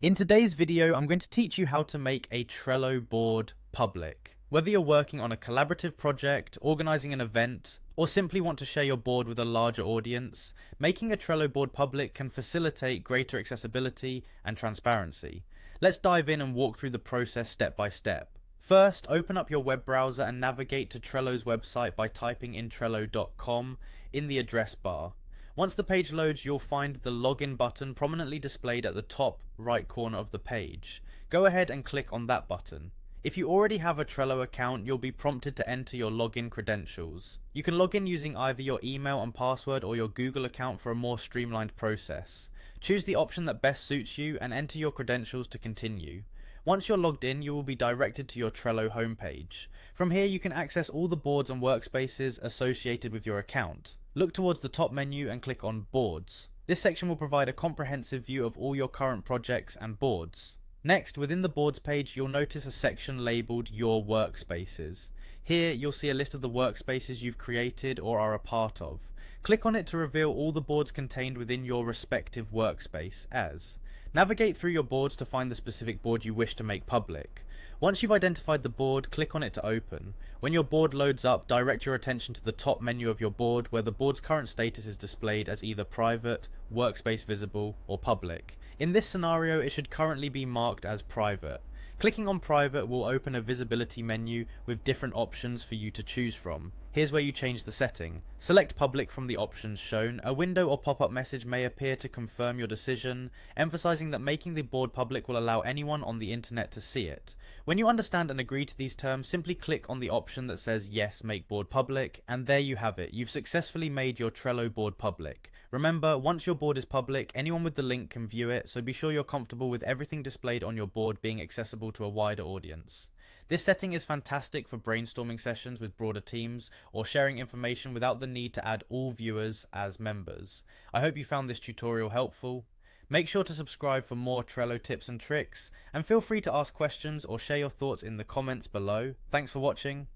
In today's video, I'm going to teach you how to make a Trello board public. Whether you're working on a collaborative project, organizing an event, or simply want to share your board with a larger audience, making a Trello board public can facilitate greater accessibility and transparency. Let's dive in and walk through the process step by step. First, open up your web browser and navigate to Trello's website by typing in trello.com in the address bar. Once the page loads, you'll find the login button prominently displayed at the top right corner of the page. Go ahead and click on that button. If you already have a Trello account, you'll be prompted to enter your login credentials. You can log in using either your email and password or your Google account for a more streamlined process. Choose the option that best suits you and enter your credentials to continue. Once you're logged in, you will be directed to your Trello homepage. From here, you can access all the boards and workspaces associated with your account. Look towards the top menu and click on Boards. This section will provide a comprehensive view of all your current projects and boards. Next, within the Boards page, you'll notice a section labeled Your Workspaces. Here, you'll see a list of the workspaces you've created or are a part of. Click on it to reveal all the boards contained within your respective workspace as. Navigate through your boards to find the specific board you wish to make public. Once you've identified the board, click on it to open. When your board loads up, direct your attention to the top menu of your board where the board's current status is displayed as either private, workspace visible, or public. In this scenario, it should currently be marked as private. Clicking on private will open a visibility menu with different options for you to choose from. Here's where you change the setting. Select public from the options shown. A window or pop-up message may appear to confirm your decision, emphasizing that making the board public will allow anyone on the internet to see it. When you understand and agree to these terms, simply click on the option that says yes, make board public, and there you have it. You've successfully made your Trello board public. Remember, once your board is public, anyone with the link can view it, so be sure you're comfortable with everything displayed on your board being accessible to a wider audience. This setting is fantastic for brainstorming sessions with broader teams or sharing information without the need to add all viewers as members. I hope you found this tutorial helpful. Make sure to subscribe for more Trello tips and tricks, and feel free to ask questions or share your thoughts in the comments below. Thanks for watching.